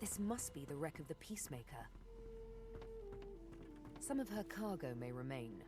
This must be the wreck of the Peacemaker. Some of her cargo may remain.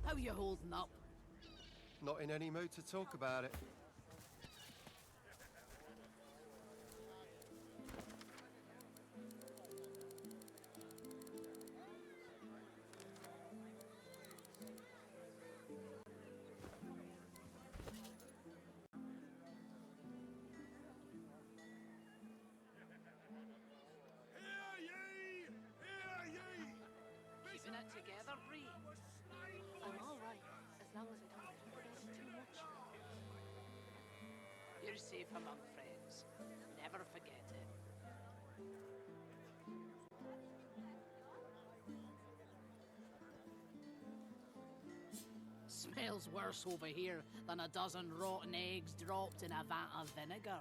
How you holding up? Not in any mood to talk about it. Keeping it together, Bree? I'm alright, as long as I don't overdose too much. You're safe among friends. Never forget it. Smells worse over here than a dozen rotten eggs dropped in a vat of vinegar.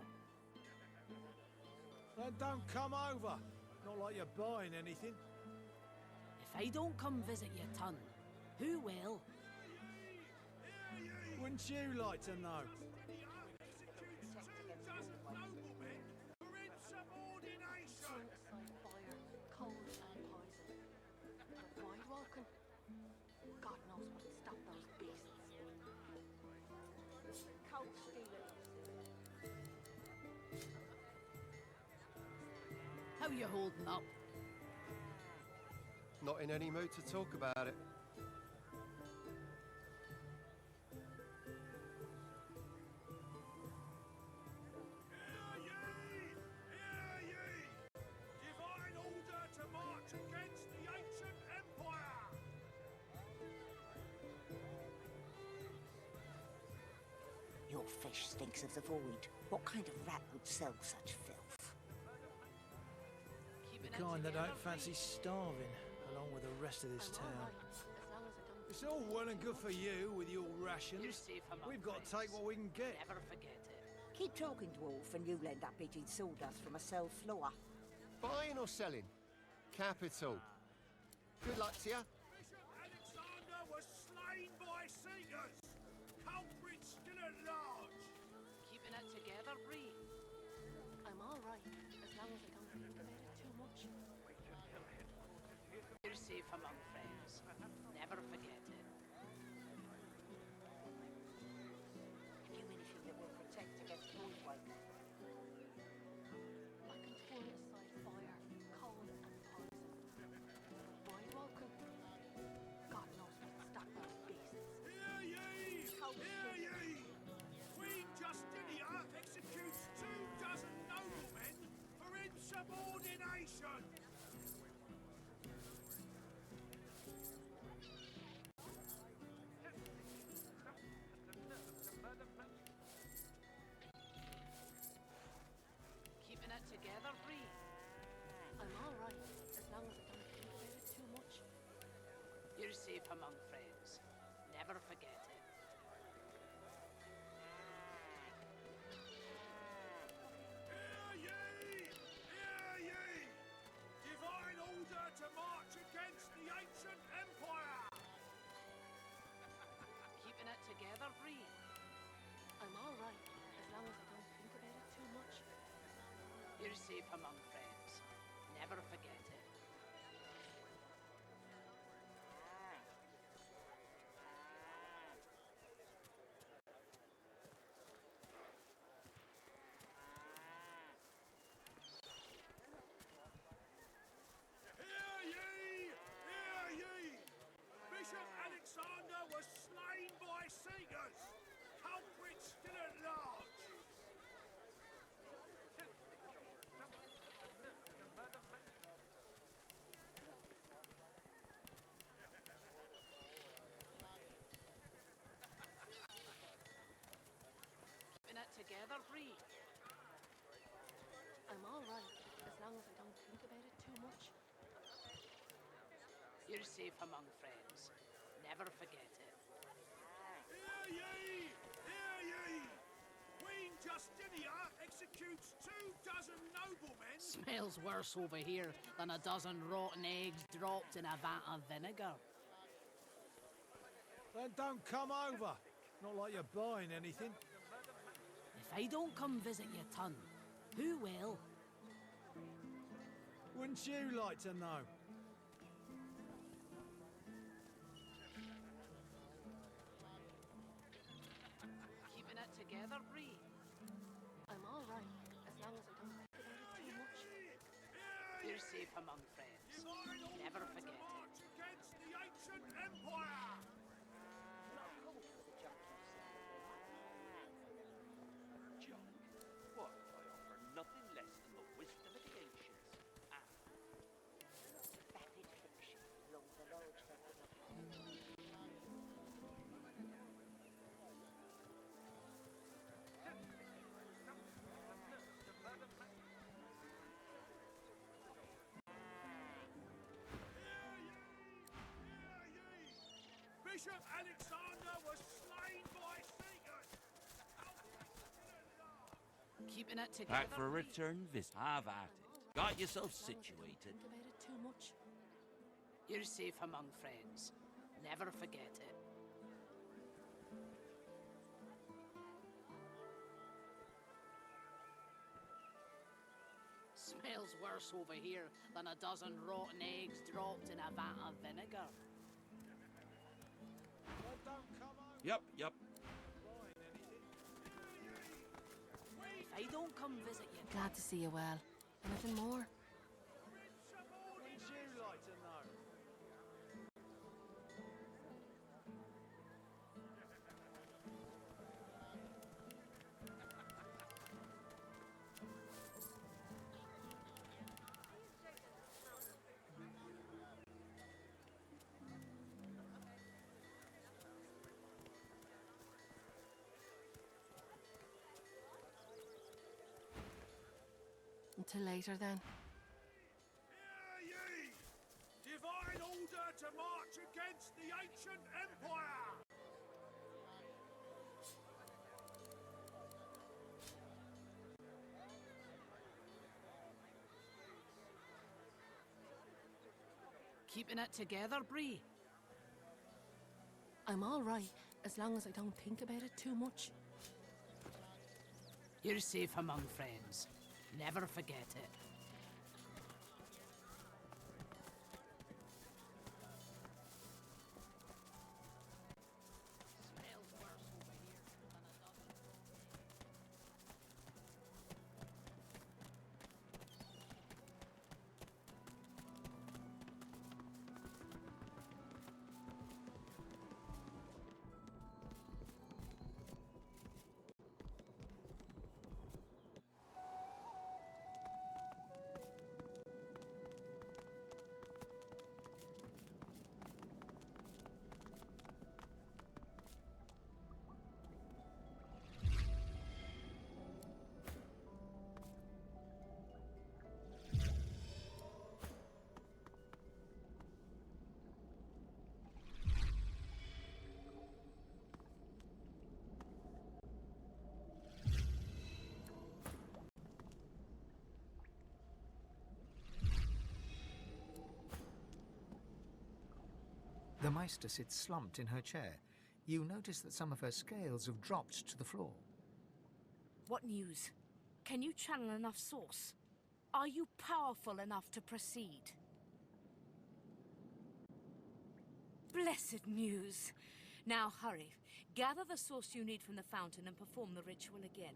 Then don't come over. Not like you're buying anything. If I don't come visit you, Ton, who will? Wouldn't you like to know? Suicide, fire, cold and poison. But Godwoken? God knows what'll stop those beasts. Cold stealing. How you holding up? Not in any mood to talk about it. Hear ye! Hear ye! Divine order to march against the ancient empire! Your fish stinks of the void. What kind of rat would sell such filth? The kind that don't fancy starving, along with the rest of this town. It's all well and good for you with your rations. We've got to take what we can get. Never forget it. Keep talking, dwarf, and you'll end up eating sawdust from a cell floor. Buying or selling? Capital. Good luck to you. Bishop Alexander was slain by seekers! Culprit still at large! Keeping it together, Bree? I'm alright, as long as I don't think about it too much. You're safe among friends. Never forget it. Have you anything that will protect against void? I can turn aside fire, cold and poison. But Godwoken? God knows what'll stop those beasts. Hear ye! Hear ye! Queen Justinia executes 24 noblemen for insubordination! Keeping it together, Bree? I'm alright, as long as I don't think about it too much. You're safe among friends. Never forget it. Hear ye! Divine order to march against the ancient empire! You're safe among friends. Never forget it. Hear ye! Hear ye! Bishop Alexander was slain by Seekers! Culprit still at large! Keeping it together, Bree. I'm alright, as long as I don't think about it too much. You're safe among friends. Never forget it. Hear ye! Hear ye! Queen Justinia executes 24 noblemen! Smells worse over here than a dozen rotten eggs dropped in a vat of vinegar. Then don't come over. Not like you're buying anything. If I don't come visit your ton, who will? Wouldn't you like to know? Keeping it together, Bree. I'm alright, as long as I don't think about it too much. You're safe among friends. Divine order Never to forget it. march against the ancient empire! Junk? What? I offer nothing less than the wisdom of the ancients. Ah, Vapid fiction along the large Bishop Alexander was slain by Seekers! Keeping it together. back for a Bree. return visit. Have at it. Got yourself As long as I don't situated. think about it too much. You're safe among friends. Never forget it. Smells worse over here than a dozen rotten eggs dropped in a vat of vinegar. Then don't come over. Yep. Buying anything. If I don't come visit you, Glad to see you well. Anything more? Wouldn't you like to know? Until later then. Hear ye! Divine order to march against the ancient empire! keeping it together, Bree. I'm alright, as long as I don't think about it too much. You're safe among friends. Never forget it. Smells worse over here than it does. The Meister sits slumped in her chair. You notice that some of her scales have dropped to the floor. What news? Can you channel enough sauce? Are you powerful enough to proceed? Blessed news. Now hurry. Gather the source you need from the fountain and perform the ritual again.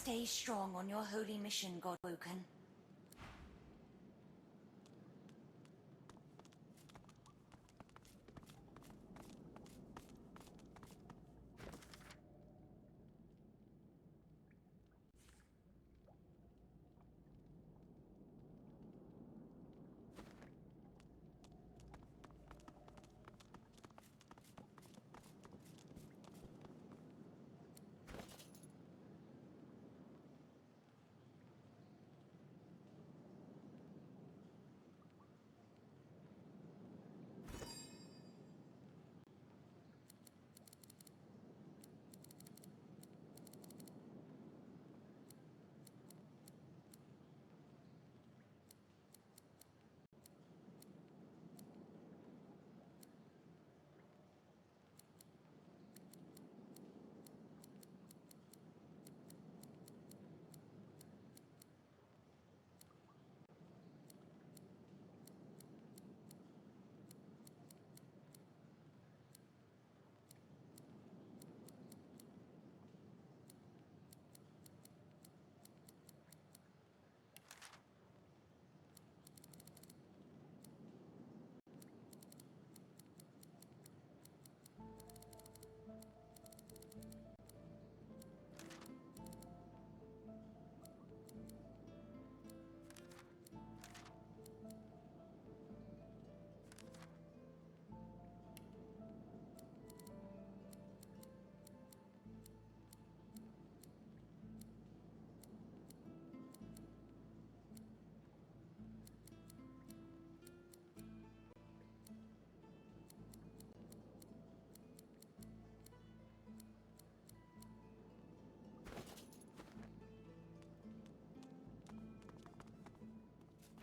Stay strong on your holy mission, Godwoken.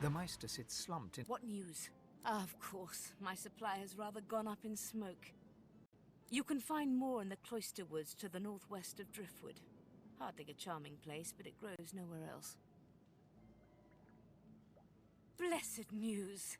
The Meister sits slumped in... What news? Of course, my supply has rather gone up in smoke. You can find more in the cloister woods to the northwest of Driftwood. Hardly a charming place, but it grows nowhere else. Blessed news!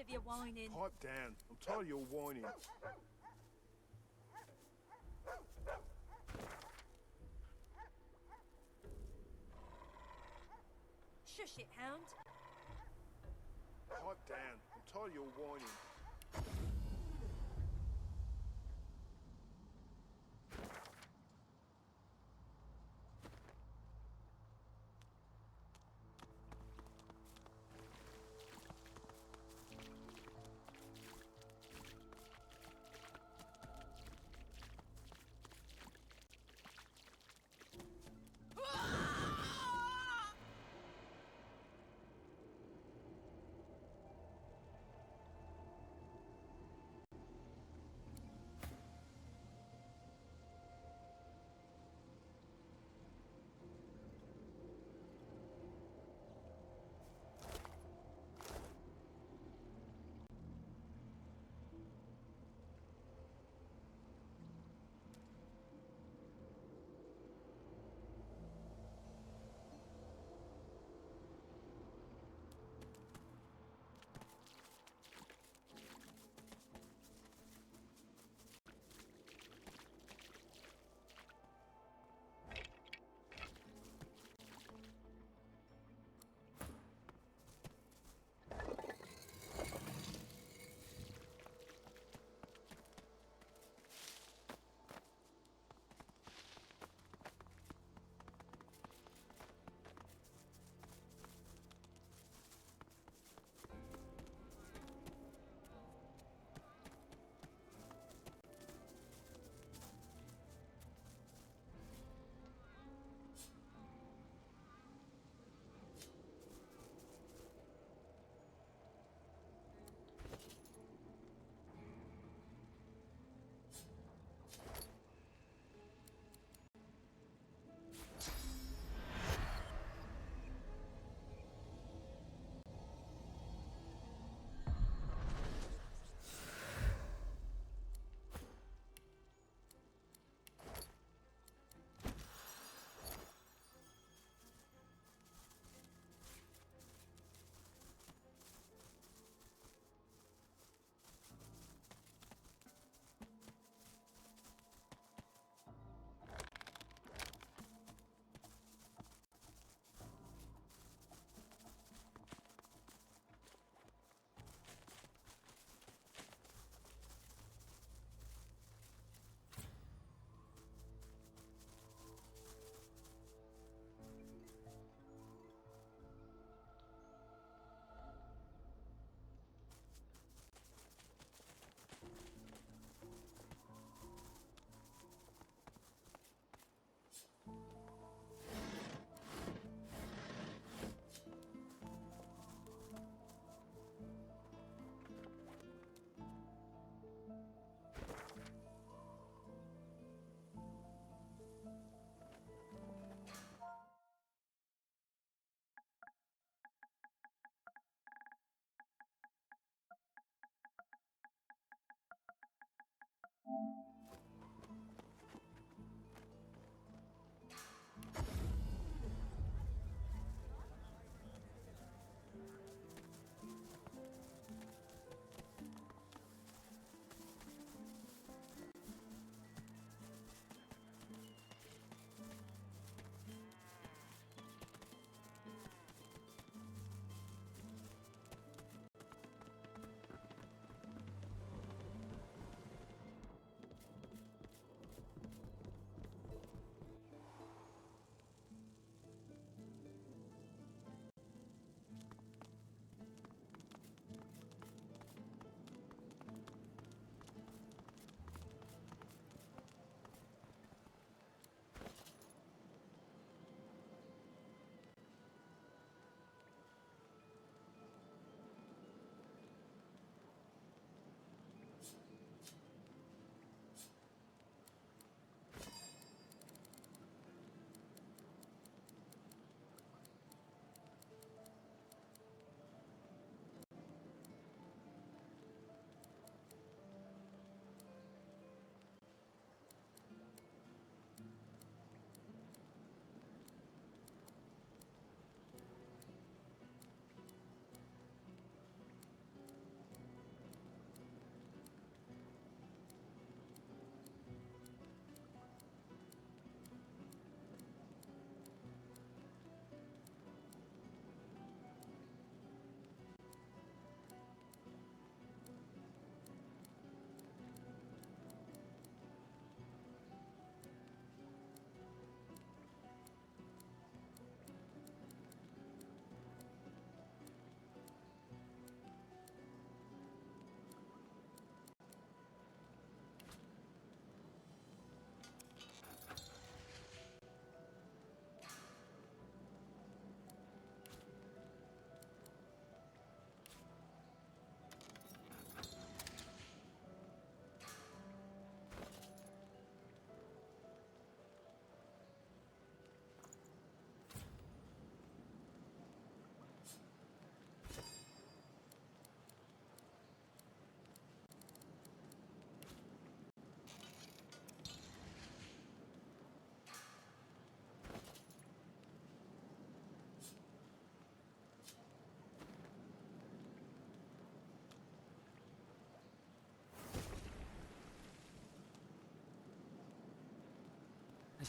of your whining. Pipe down. I'm tired of your whining. Shush it, hound. Pipe down. I'm tired of your whining.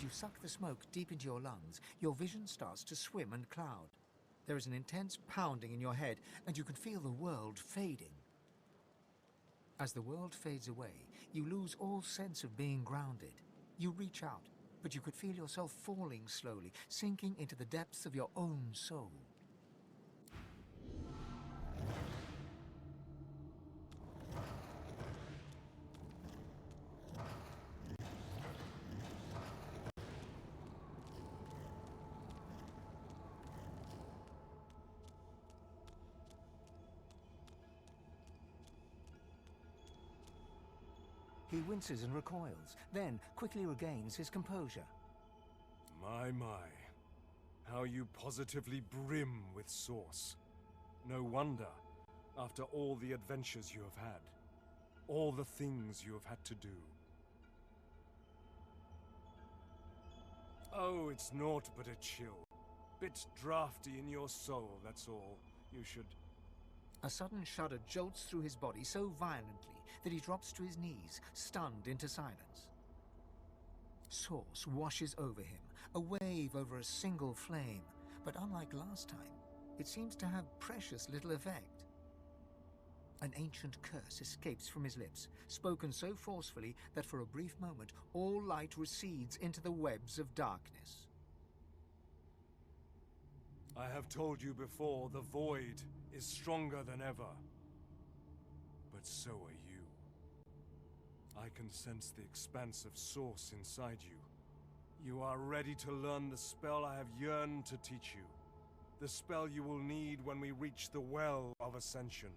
you suck the smoke deep into your lungs, your vision starts to swim and cloud. There is an intense pounding in your head, and you can feel the world fading. As the world fades away, you lose all sense of being grounded. You reach out, but you could feel yourself falling slowly, sinking into the depths of your own soul. He winces and recoils, then quickly regains his composure. My. How you positively brim with sauce. No wonder, after all the adventures you have had. All the things you have had to do. Oh, it's naught but a chill. Bit drafty in your soul, that's all. You should... A sudden shudder jolts through his body so violently that he drops to his knees, stunned into silence. Sauce washes over him, a wave over a single flame, but unlike last time, it seems to have precious little effect. An ancient curse escapes from his lips, spoken so forcefully that for a brief moment all light recedes into the webs of darkness. I have told you before, the void is stronger than ever. But so are you. I can sense the expanse of source inside you. You are ready to learn the spell I have yearned to teach you. The spell you will need when we reach the Well of Ascension.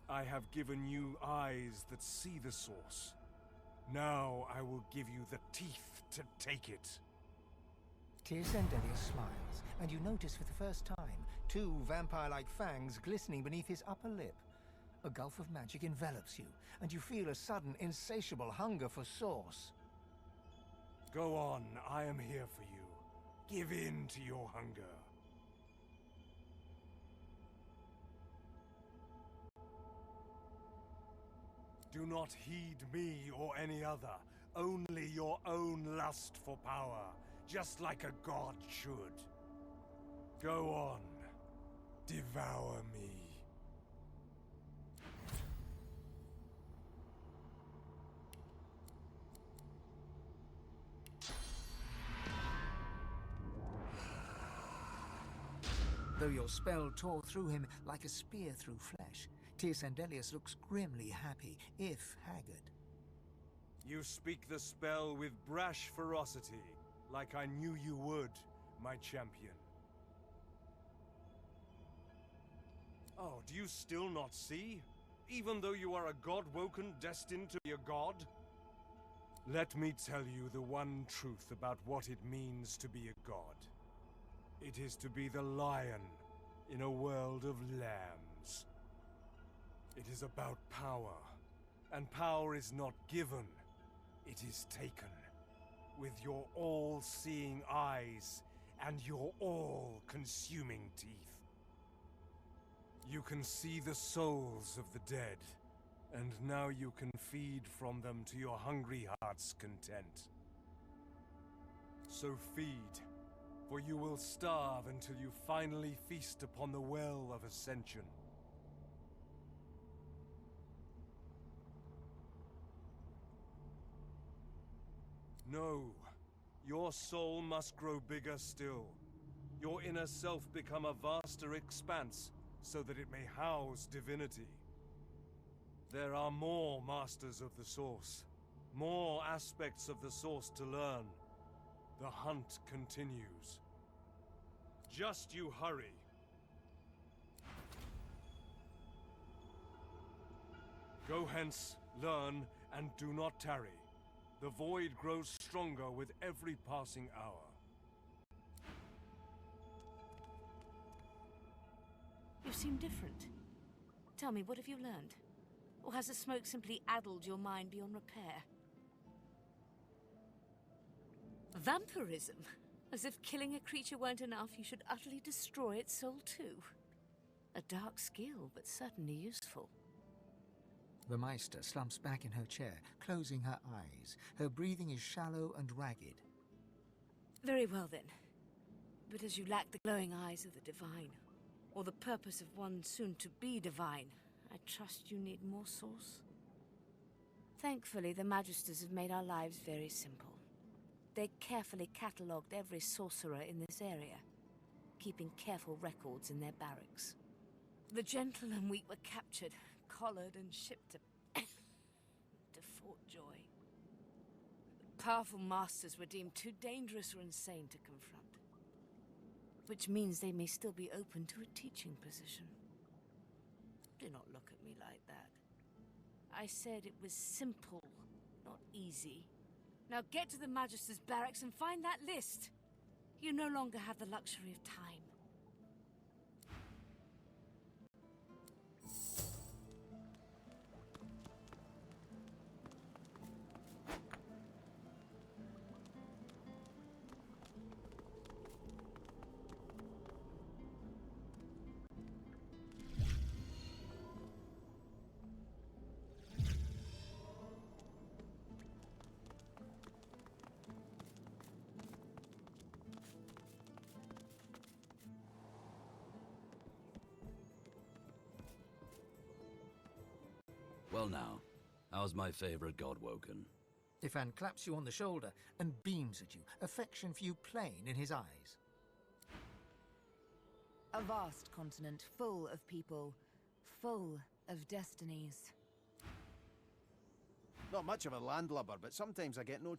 I have given you eyes that see the source. Now I will give you the teeth to take it. Sendelius smiles, and you notice for the first time two vampire-like fangs glistening beneath his upper lip. A gulf of magic envelops you, and you feel a sudden, insatiable hunger for sauce. Go on, I am here for you. Give in to your hunger. Do not heed me or any other, only your own lust for power, just like a god should. Go on, devour me. Though your spell tore through him like a spear through flesh, Sendelius looks grimly happy, if haggard. You speak the spell with brash ferocity, like I knew you would, my champion. Oh, do you still not see? Even though you are a Godwoken destined to be a god? Let me tell you the one truth about what it means to be a god. It is to be the lion in a world of lambs. It is about power, and power is not given, it is taken. With your all-seeing eyes and your all-consuming teeth. You can see the souls of the dead, and now you can feed from them to your hungry heart's content. So feed, for you will starve until you finally feast upon the Well of Ascension. No, your soul must grow bigger still. Your inner self become a vaster expanse, so that it may house divinity. There are more masters of the Source, more aspects of the Source to learn. The hunt continues. Just you hurry. Go hence, learn, and do not tarry. The void grows stronger with every passing hour. You seem different. Tell me, what have you learned? Or has the smoke simply addled your mind beyond repair? Vampirism? As if killing a creature weren't enough, you should utterly destroy its soul too. A dark skill, but certainly useful. The Meister slumps back in her chair, closing her eyes. Her breathing is shallow and ragged. Very well then. But as you lack the glowing eyes of the divine, or the purpose of one soon to be divine, I trust you need more source. Thankfully, the Magisters have made our lives very simple. They carefully catalogued every sorcerer in this area, keeping careful records in their barracks. The gentle and weak were captured, collared, and shipped to Fort Joy. The powerful masters were deemed too dangerous or insane to confront. Which means they may still be open to a teaching position. Do not look at me like that. I said it was simple, not easy. Now get to the Magister's barracks and find that list. You no longer have the luxury of time. Well now, how's my favorite Godwoken? Ifan claps you on the shoulder and beams at you, affection for you plain in his eyes. A vast continent full of people, full of destinies. Not much of a landlubber, but sometimes I get no...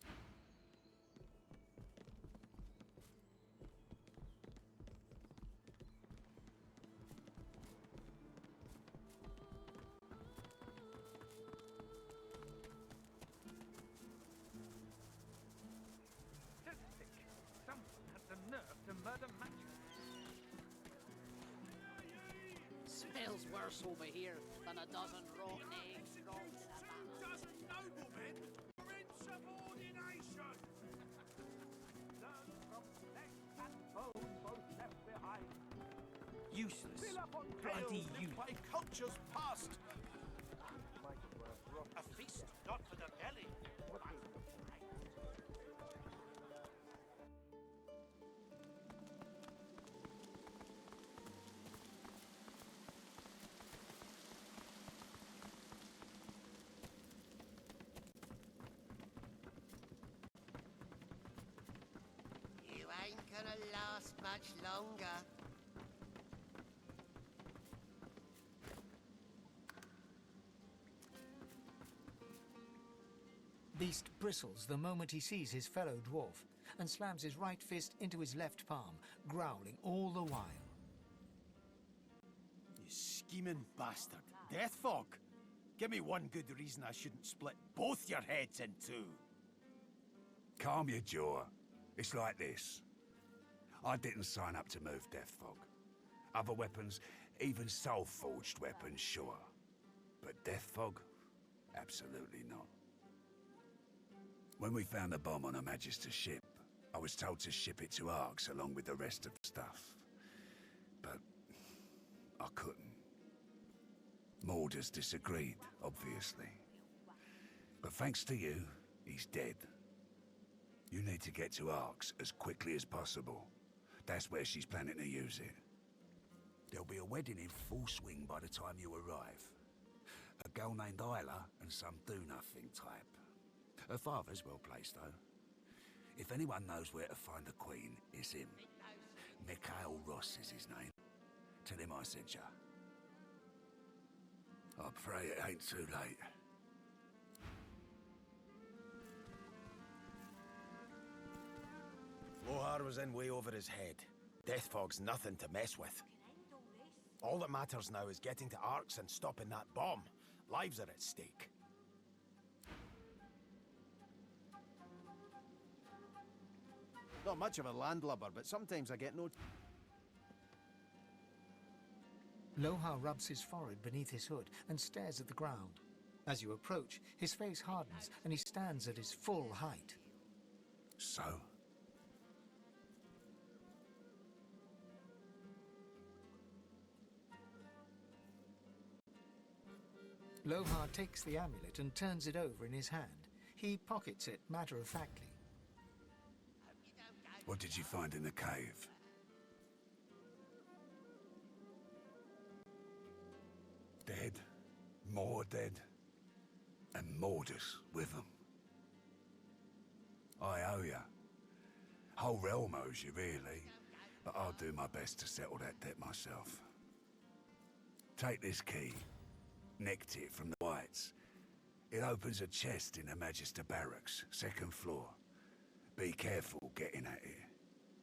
Smells worse over here than a dozen rotten eggs from Savannah. Noblemen are in subordination! Learn from flesh and bone both left behind. Useless. Fill up on Bloody tales useless. by culture's past. A feast not for the belly. You ain't gonna last much longer. Beast bristles the moment he sees his fellow dwarf and slams his right fist into his left palm, growling all the while. You scheming bastard. Death fog. Give me one good reason I shouldn't split both your heads in two. Calm your jaw. It's like this. I didn't sign up to move Deathfog. Other weapons, even soul-forged weapons, sure. But Deathfog? Absolutely not. When we found the bomb on a Magister ship, I was told to ship it to Arx along with the rest of the stuff. But I couldn't. Morders disagreed, obviously. But thanks to you, he's dead. You need to get to Arx as quickly as possible. That's where she's planning to use it. There'll be a wedding in full swing by the time you arrive. A girl named Isla and some do-nothing type. Her father's well placed, though. If anyone knows where to find the Queen, it's him. Mikhail Ross is his name. Tell him I sent ya. I pray it ain't too late. Lohar was in way over his head. Deathfog's nothing to mess with. All that matters now is getting to Arx and stopping that bomb. Lives are at stake. Not much of a landlubber, but sometimes I get no... Lohar rubs his forehead beneath his hood and stares at the ground. As you approach, his face hardens and he stands at his full height. So? Lohar takes the amulet and turns it over in his hand. He pockets it matter-of-factly. Hope you don't go What did you find in the cave? Dead, more dead, and Mordus with them. I owe you. Whole realm owes you, really, but I'll do my best to settle that debt myself. Take this key, nicked it from the Whites. It opens a chest in the Magister Barracks, 2nd floor. Be careful getting at it.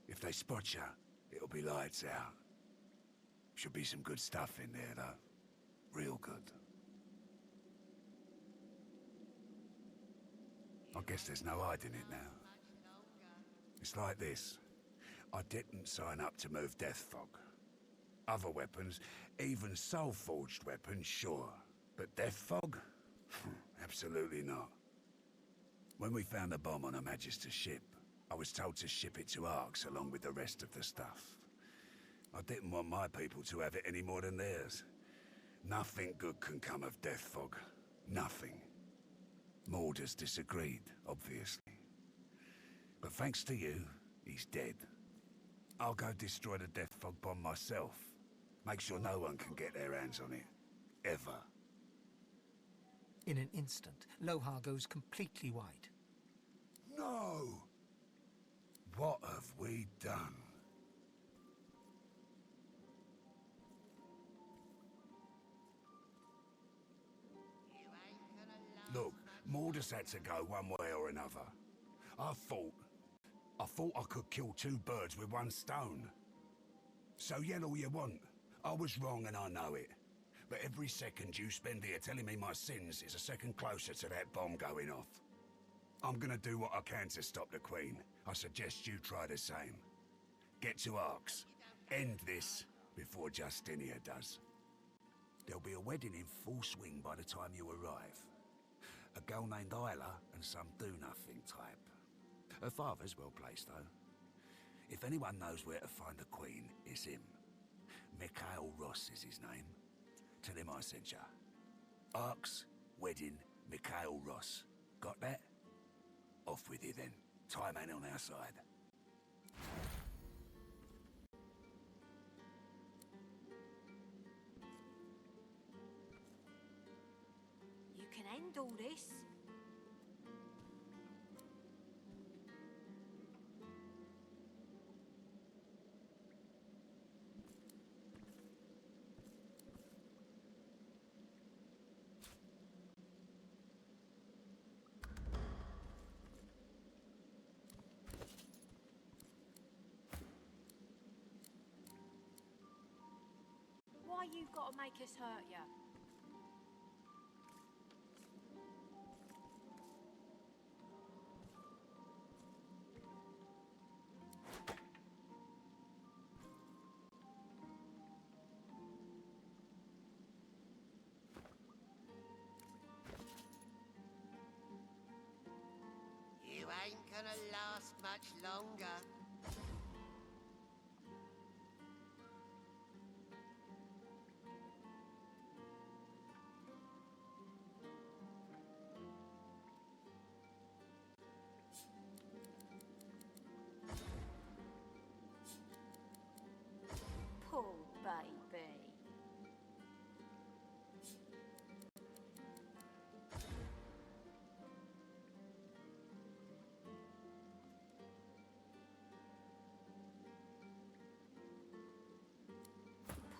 If they spot you, it'll be lights out. Should be some good stuff in there, though. Real good. I guess there's no hiding it now. It's like this. I didn't sign up to move Death Fog. Other weapons, even soul-forged weapons, sure. But Death Fog? Absolutely not. When we found the bomb on a Magister's ship, I was told to ship it to Arx along with the rest of the stuff. I didn't want my people to have it any more than theirs. Nothing good can come of Death Fog. Nothing. Mordus disagreed, obviously. But thanks to you, he's dead. I'll go destroy the Death Fog bomb myself. Make sure no one can get their hands on it. Ever. In an instant, Lohar goes completely white. No! What have we done? Look, Mordus had to go one way or another. I thought I could kill 2 birds with 1 stone. So yell all you want. I was wrong and I know it. But every second you spend here telling me my sins is a second closer to that bomb going off. I'm gonna do what I can to stop the Queen. I suggest you try the same. Get to Arx. End this before Justinia does. There'll be a wedding in full swing by the time you arrive. A girl named Isla and some do-nothing type. Her father's well placed, though. If anyone knows where to find the Queen, it's him. Mikhail Ross is his name. Tell him I sent ya. Arx, wedding, Mikhail Ross. Got that? Off with you then. Time ain't on our side. You can end all this. Why you gotta make us hurt ya? You ain't gonna last much longer. Poor baby.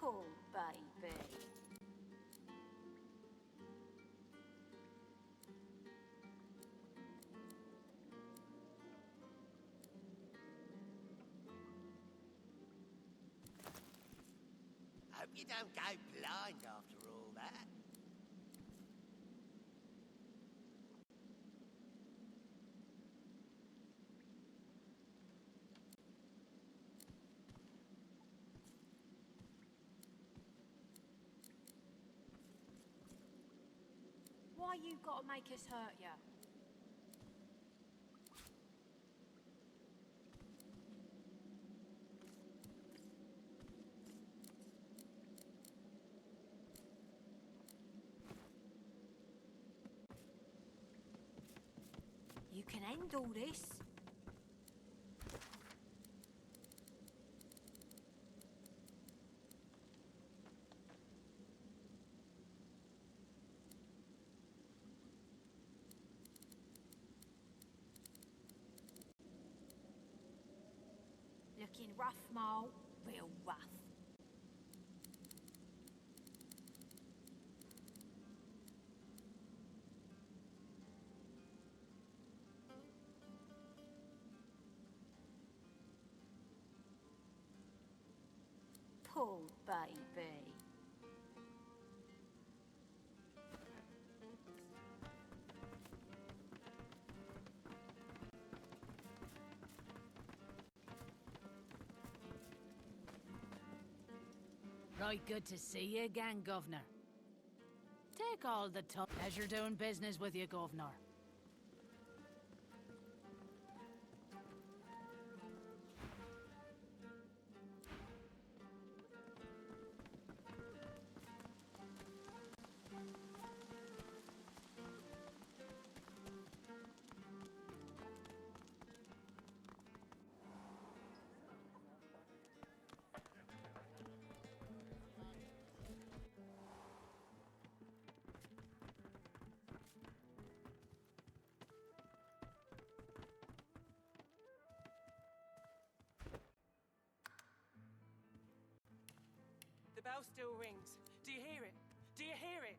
Poor baby. Hope you don't go blind after all that. Why you gotta make us hurt ya? You can end all this. Looking rough, Mo. Real rough. Poor baby. Right good to see you again, Governor. Take all the time. Pleasure doing business with you, Governor. The bell still rings. Do you hear it? Do you hear it?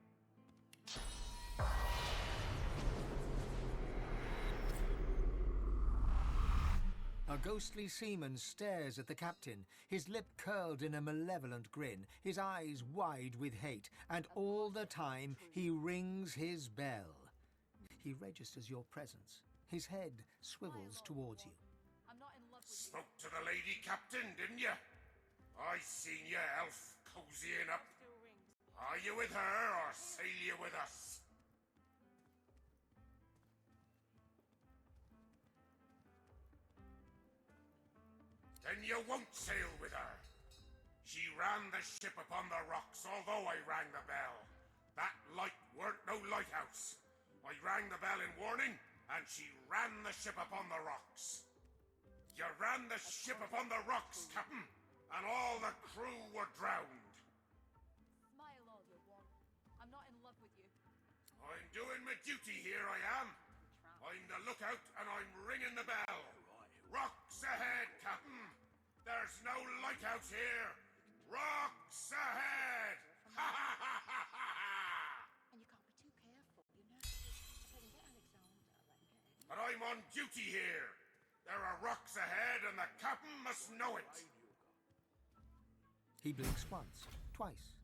A ghostly seaman stares at the captain, his lip curled in a malevolent grin, his eyes wide with hate, and all the time he rings his bell. He registers your presence. His head swivels towards you. Spoke to the lady captain, didn't you? I seen you, elf, cozying up. Are you with her, or sail you with us? Then you won't sail with her. She ran the ship upon the rocks, although I rang the bell. That light weren't no lighthouse. I rang the bell in warning, and she ran the ship upon the rocks. You ran the ship upon the rocks, Captain, and all the crew were drowned. Smile all you want. I'm not in love with you. I'm doing my duty here, I am. I'm the lookout, and I'm ringing the bell. Rocks ahead, Captain. There's no lighthouse here. Rocks ahead! Ha ha ha ha ha ha! And you can't be too careful, you know. If I can get Alexander, But I'm on duty here. There are rocks ahead, and the captain must know it. He blinks once, twice.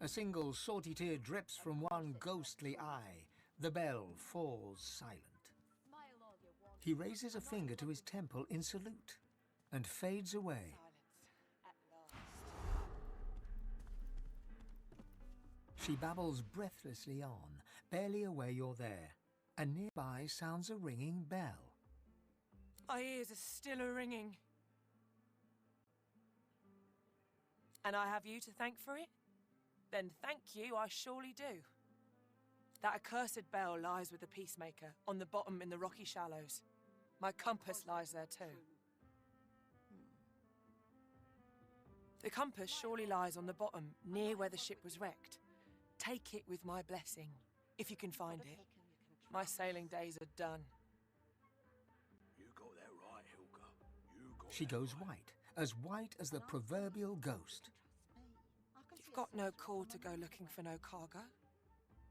A single salty tear drips from one ghostly eye. The bell falls silent. Smile all you want. He raises a finger to his temple in salute and fades away. She babbles breathlessly on, barely aware you're there, and nearby sounds a ringing bell. My ears are still a-ringing. And I have you to thank for it? Then thank you, I surely do. That accursed bell lies with the Peacemaker, on the bottom in the rocky shallows. My compass lies there too. The compass surely lies on the bottom, near where the ship was wrecked. Take it with my blessing, if you can find it. My sailing days are done. You got that right, Hilka. She goes white as the proverbial ghost. You've got no call to go looking for no cargo.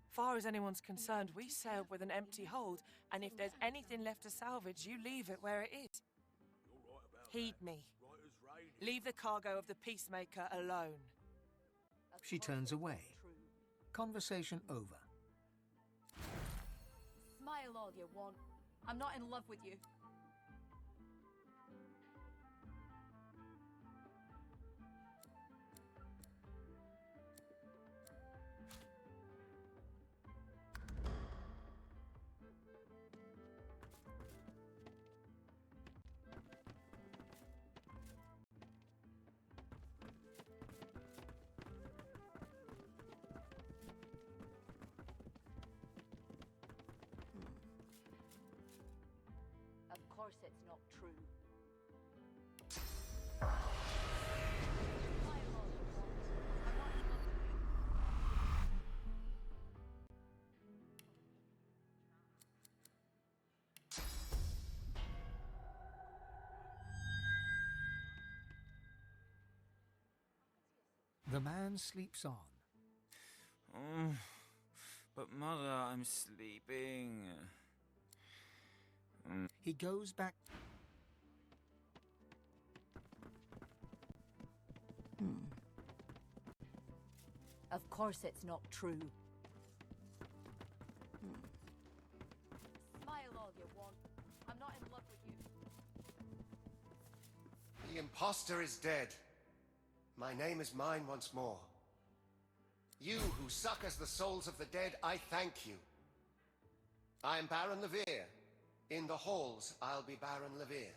Far as anyone's concerned, we sailed with an empty hold, and if there's anything left to salvage, you leave it where it is. Heed me. Leave the cargo of the Peacemaker alone. She turns away. Conversation over. Smile all you want. I'm not in love with you. Of course it's not true. The man sleeps on. But Mother, I'm sleeping. He goes back. Of course it's not true. Smile all you want. I'm not in love with you. The impostor is dead. My name is mine once more. You who suck as the souls of the dead, I thank you. I am Baron Levere. In the halls, I'll be Baron Levere.